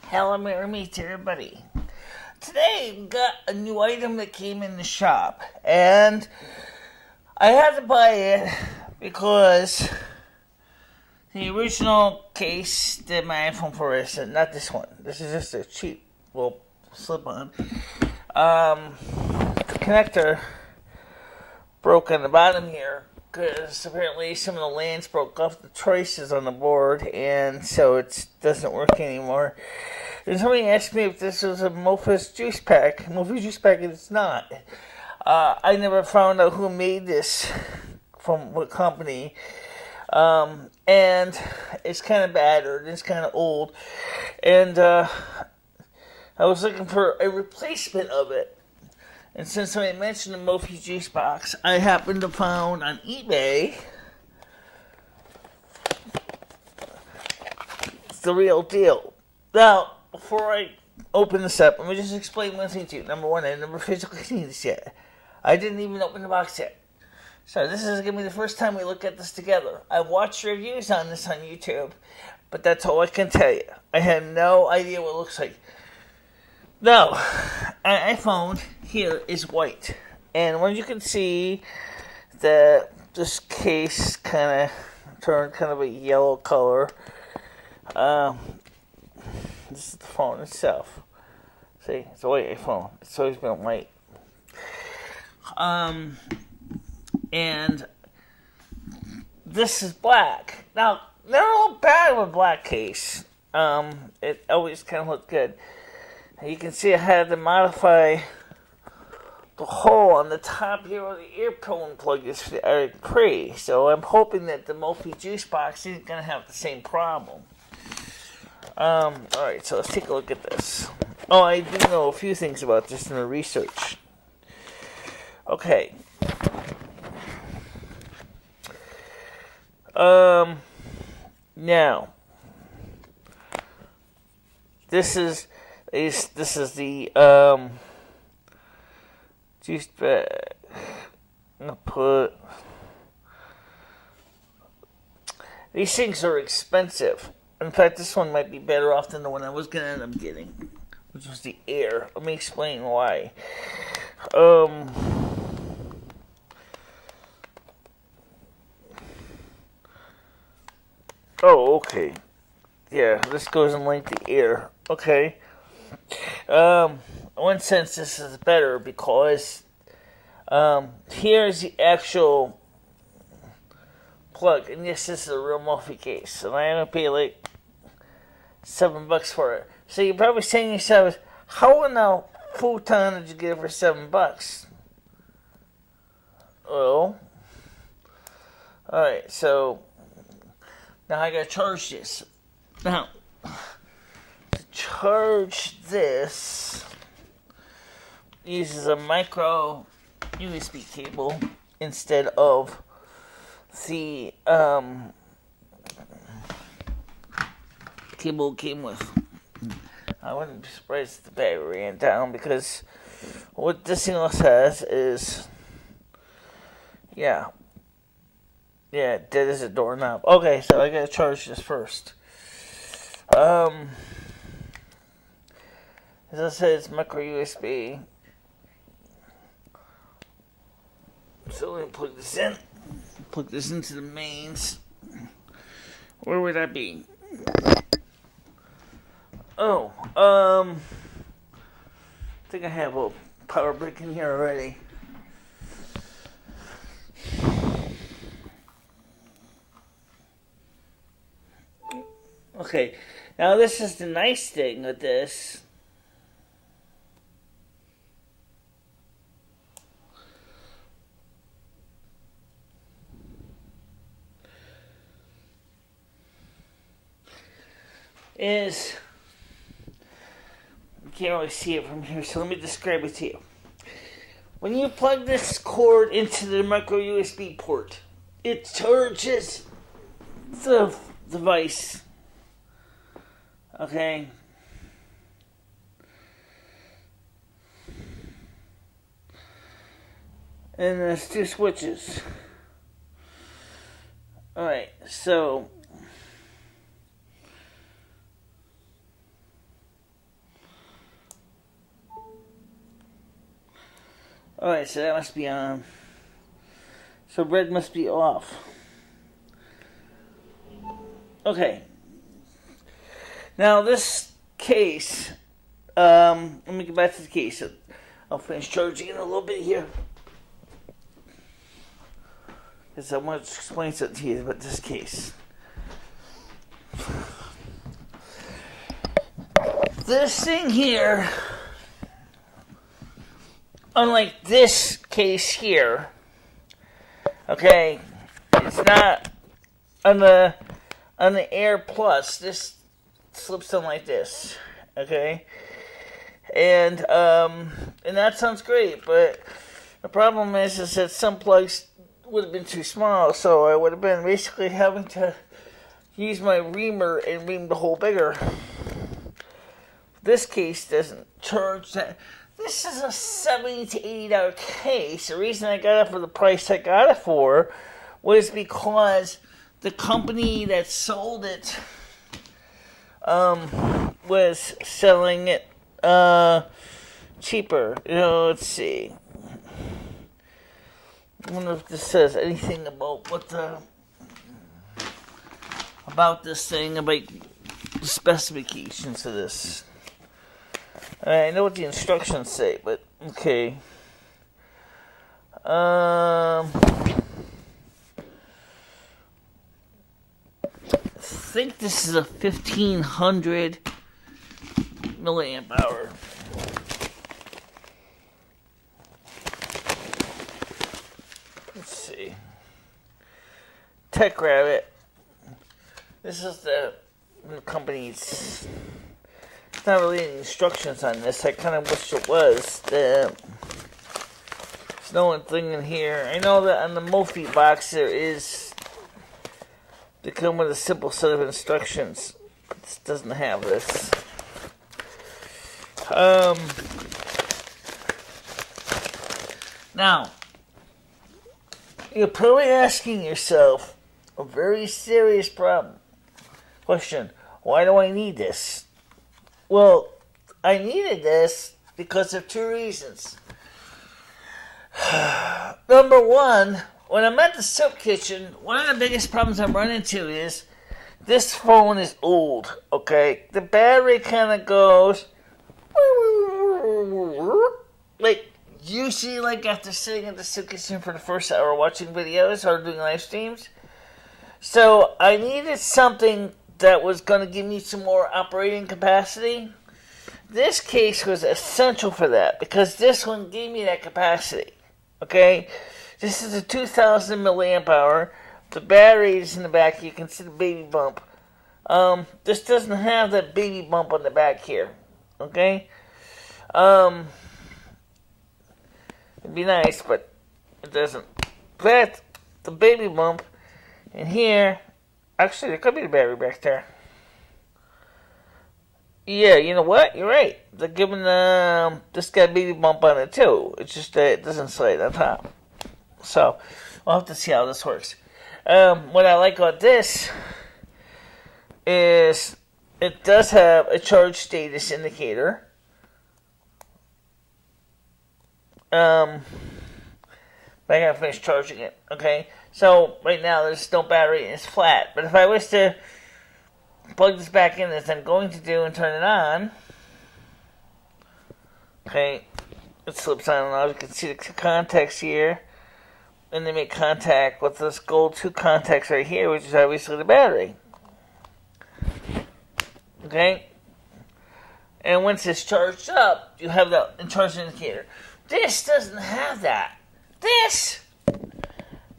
Hello, Merry Meets everybody. Today we got a new item that came in the shop, and I had to buy it because the original case that my iPhone 4 is, not this one. This is just a cheap little slip-on. The connector broke on the bottom here because apparently some of the lands broke off the traces on the board, and so it doesn't work anymore. And somebody asked me if this was a Mophie juice pack. Mophie juice pack, and it's not. I never found out who made this, from what company. And it's kind of battered. It's kind of old. And I was looking for a replacement of it. And since somebody mentioned the Mophie juice box, I happened to find on eBay the real deal. Now, before I open this up, let me just explain one thing to you. Number one, I never physically seen this yet. I didn't even open the box yet. So this is going to be the first time we look at this together. I've watched reviews on this on YouTube, but that's all I can tell you. I have no idea what it looks like. Now, an iPhone here is white. And when you can see that this case kind of turned kind of a yellow color, this is the phone itself. See, it's a white iPhone. It's always been white. And this is black. Now, they're all bad with black case. It always kind of looked good. You can see I had to modify the hole on the top here where the earphone plug is free. So I'm hoping that the Mophie juice box isn't going to have the same problem. Alright, so let's take a look at this. Oh, I do know a few things about this in the research. Okay. Now, this is the juice bag. I'm gonna put. These things are expensive. In fact, this one might be better off than the one I was gonna end up getting, which was the Air. Let me explain why. Oh, okay. Yeah, this goes in like the Air. Okay. In one sense, this is better because here's the actual plug, and this is a real Mophie case, and I haven't paid like $7 for it. So you're probably saying to yourself, how in the futon did you get it for $7? Well, alright, so now I gotta charge this. Now, to charge this uses a micro USB cable instead of the cable came with. I wouldn't be surprised if the battery ran down, because what this thing else has is dead as a doorknob. Okay, so I gotta charge this first. As I said, it's micro USB. So let me plug this in. Plug this into the mains. Where would that be? Oh, I think I have a power brick in here already. Okay, now this is the nice thing with this. Is, you can't really see it from here, so let me describe it to you. When you plug this cord into the micro USB port, it charges the device. Okay? And there's two switches. Alright, so Alright, so that must be on. So red must be off. Okay. Now this case, let me get back to the case. I'll finish charging in a little bit here. Because I want to explain something to you about this case. This thing here, unlike this case here, okay, it's not on the Air Plus. This slips on like this, okay, and that sounds great, but the problem is that some plugs would have been too small, so I would have been basically having to use my reamer and ream the hole bigger. This case doesn't charge that. This is a $70 to $80 case. The reason I got it for the price I got it for was because the company that sold it was selling it cheaper. Let's see. I wonder if this says anything about about this thing, about the specifications of this. I know what the instructions say, but okay. I think this is a 1500 milliamp hour. Let's see. TechRabbit. This is the company's. Not really any instructions on this. I kind of wish it was. There's no one thing in here. I know that on the Mophie box they come with a simple set of instructions. But this doesn't have this. Now, you're probably asking yourself a very serious question. Why do I need this? Well, I needed this because of two reasons. Number one, when I'm at the soup kitchen, one of the biggest problems I'm running into is this phone is old, okay? The battery kind of goes like usually like after sitting at the soup kitchen for the first hour watching videos or doing live streams. So I needed something that was going to give me some more operating capacity. This case was essential for that because this one gave me that capacity. Okay, this is a 2000 milliamp hour. The battery is in the back. You can see the baby bump. This doesn't have that baby bump on the back here. Okay, it'd be nice, but it doesn't. But the baby bump in here. Actually, there could be the battery back there. Yeah, you know what? You're right. They're giving this guy baby bump on it too. It's just that it doesn't slide on top. So, we'll have to see how this works. What I like about this is it does have a charge status indicator. I gotta finish charging it. Okay. So, right now, there's no battery and it's flat. But if I was to plug this back in, as I'm going to do, and turn it on, okay, it slips on and off. You can see the contacts here. And they make contact with this gold 2 contacts right here, which is obviously the battery. Okay? And once it's charged up, you have the charge indicator. This doesn't have that. This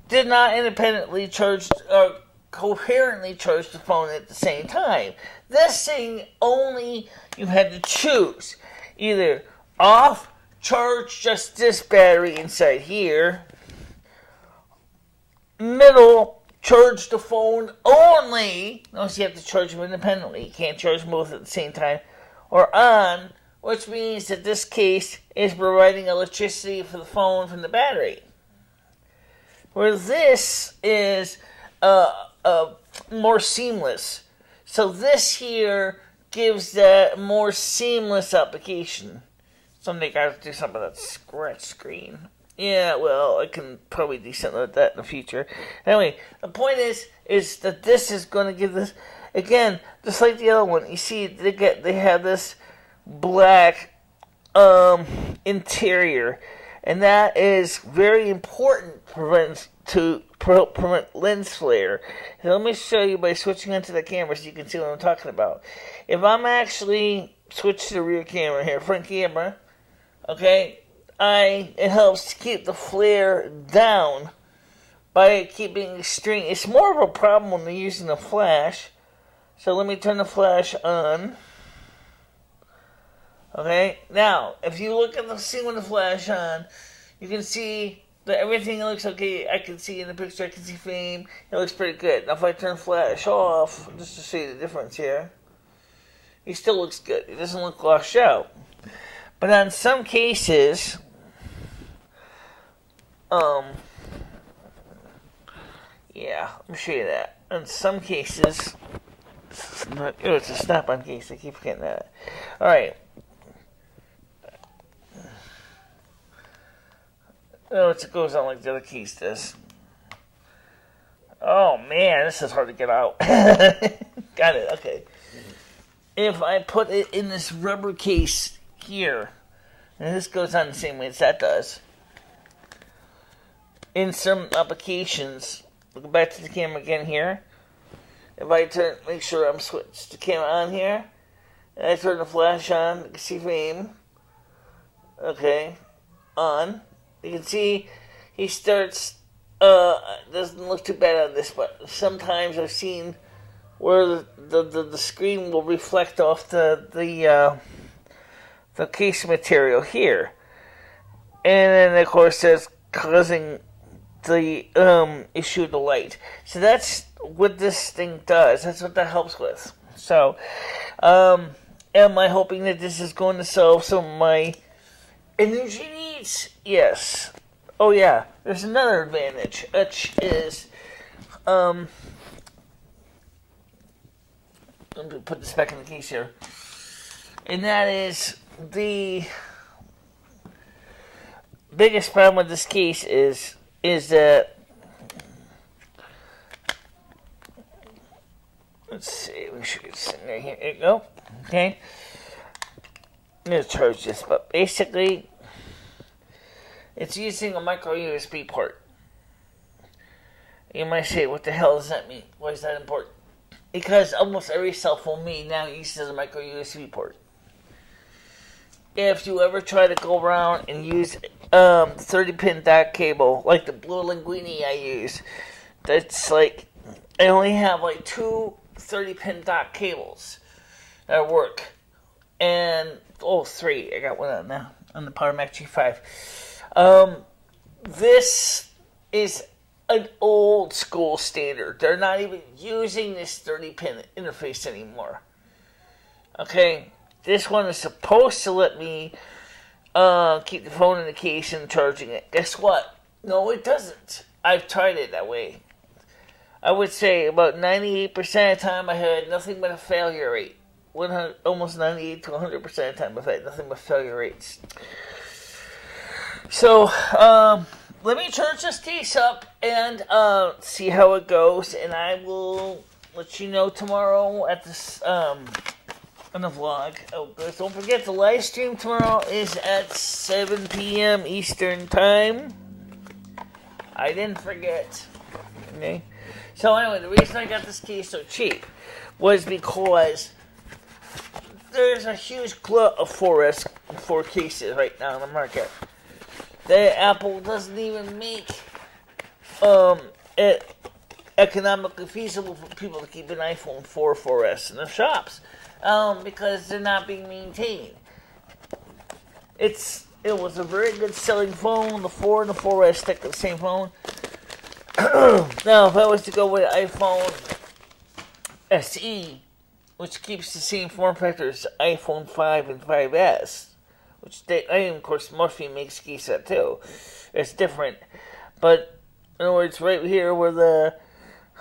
did not independently charge or coherently charge the phone at the same time. This thing only you had to choose. Either off, charge just this battery inside here. Middle, charge the phone only. Notice you have to charge them independently. You can't charge them both at the same time. Or on, which means that this case is providing electricity for the phone from the battery. Where this is more seamless. So this here gives that more seamless application. Someday I got to do something with that scratch screen. Yeah, well, I can probably do something like that in the future. Anyway, the point is that this is going to give this, again, just like the other one. You see, they have this black interior, and that is very important to prevent lens flare. So let me show you by switching onto the camera so you can see what I'm talking about. If I'm actually switch to the rear camera here, front camera, okay. It helps to keep the flare down by keeping extreme. It's more of a problem when they're using the flash. So let me turn the flash on. Okay, now if you look at the scene with the flash on, you can see that everything looks okay. I can see in the picture, I can see frame. It looks pretty good. Now if I turn flash off, just to see the difference here, it still looks good. It doesn't look washed out. But on some cases, yeah, let me show you that. In some cases, it's a snap-on case. I keep forgetting that. All right. Oh, it goes on like the other case does. Oh man, this is hard to get out. Got it. Okay. If I put it in this rubber case here, and this goes on the same way as that does. In some applications, look back to the camera again here. If I make sure I'm switched the camera on here, and I turn the flash on, you can see frame. Okay, on. You can see he starts. Doesn't look too bad on this, but sometimes I've seen where the screen will reflect off the case material here, and then of course that's causing the issue of the light. So that's what this thing does. That's what that helps with. So, am I hoping that this is going to solve some of my energy needs? Yes. Oh yeah. There's another advantage, which is let me put this back in the case here, and that is the biggest problem with this case is that, let's see, we should get this in there. Here you go. Okay. I'm going to charge this, but basically, it's using a micro USB port. You might say, what the hell does that mean? Why is that important? Because almost every cell phone made now uses a micro USB port. If you ever try to go around and use 30-pin DAC cable, like the Blue Linguini I use, that's like, I only have like 2 30-pin DAC cables that work. And, 3, I got one on now, on the Power Mac G5. This is an old school standard. They're not even using this 30-pin interface anymore. Okay? This one is supposed to let me keep the phone in the case and charging it. Guess what? No, it doesn't. I've tried it that way. I would say about 98% of the time I had nothing but a failure rate. Almost 98 to 100% of the time I've had nothing but failure rates. So, let me charge this case up and see how it goes. And I will let you know tomorrow at this on the vlog. Oh, don't forget the live stream tomorrow is at 7 p.m. Eastern time. I didn't forget. Okay. So anyway, the reason I got this case so cheap was because there's a huge glut of 4 cases right now in the market. That Apple doesn't even make it economically feasible for people to keep an iPhone 4S in their shops. Because they're not being maintained. It was a very good selling phone. The 4 and the 4S stick to the same phone. Now, if I was to go with iPhone SE, which keeps the same form factor as iPhone 5 and 5S, which of course, Mophie makes case that too. It's different, but in other words, right here where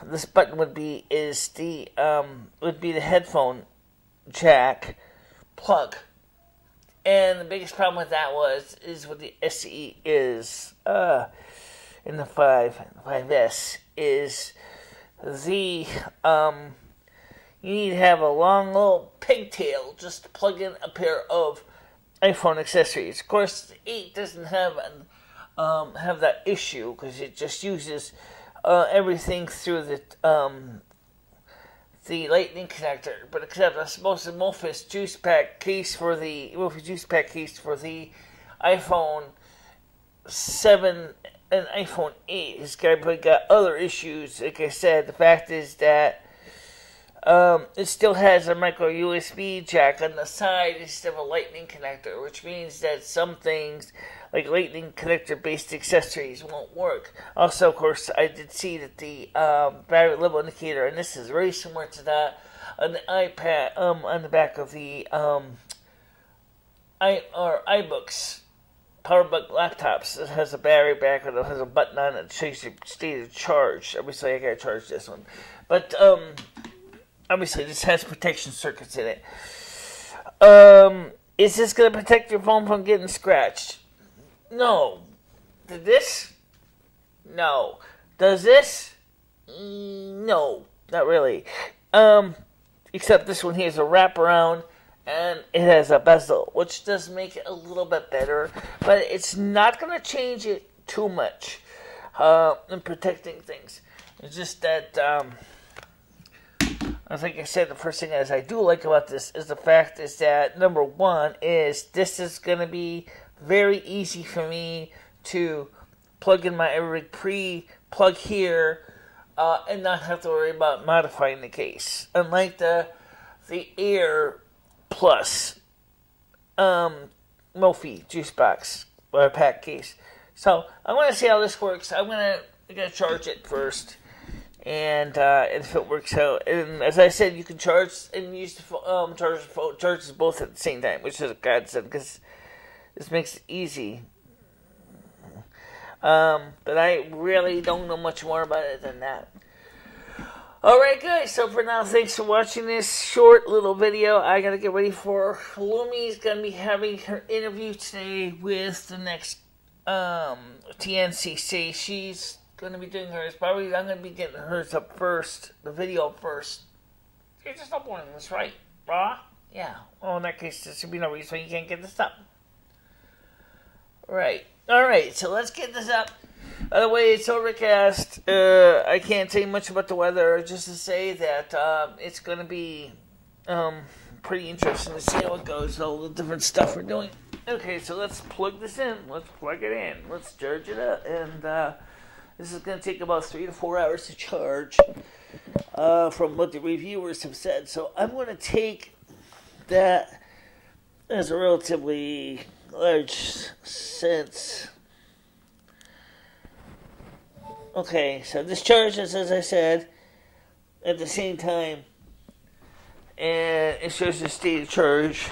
this button would be is would be the headphone jack plug, And the biggest problem with that is with the SE is in the 5S is the you need to have a long little pigtail just to plug in a pair of iPhone accessories. Of course, the 8 doesn't have that issue because it just uses everything through the lightning connector. But except I suppose the Mophie juice pack case for the iPhone 7 and iPhone 8 has got other issues. Like I said, the fact is that it still has a micro USB jack on the side instead of a lightning connector, which means that some things like lightning connector based accessories won't work. Also, of course, I did see that the battery level indicator, and this is very similar to that on the iPad, on the back of the iBooks, PowerBook laptops. It has a battery back and it has a button on it that shows the state of charge. Obviously, I gotta charge this one, but obviously, this has protection circuits in it. Is this going to protect your phone from getting scratched? No. Did this? No. Does this? No. Not really. Except this one here is a wraparound, and it has a bezel, which does make it a little bit better, but it's not going to change it too much in protecting things. It's just that... I think I said the first thing I do like about this is the fact is that number one is this is going to be very easy for me to plug in my every pre-plug here and not have to worry about modifying the case. Unlike the Air Plus Mophie juice box or pack case. So I'm going to see how this works. I'm going to charge it first. And if it works out, and as I said, you can charge and use the charges both at the same time, which is a godsend because this makes it easy. But I really don't know much more about it than that. Alright guys, so for now, thanks for watching this short little video. I gotta get ready for Lumi's gonna be having her interview today with the next TNCC. She's gonna be doing hers. Probably I'm gonna be getting hers up first, the video first. You're just uploading this, right, brah? Yeah. Well, in that case, there should be no reason you can't get this up. Right. Alright, so let's get this up. By the way, it's overcast. I can't say much about the weather, just to say that it's going to be pretty interesting to see how it goes, all the different stuff we're doing. Okay, so let's plug this in. Let's plug it in. Let's charge it up. And this is going to take about 3 to 4 hours to charge from what the reviewers have said. So I'm going to take that as a relatively large sense. Okay, so this charges, as I said, at the same time, and it shows the state of charge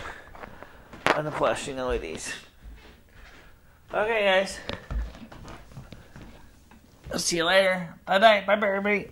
on the flashing LEDs. Okay, guys. I'll see you later. Bye-bye. Bye-bye, everybody.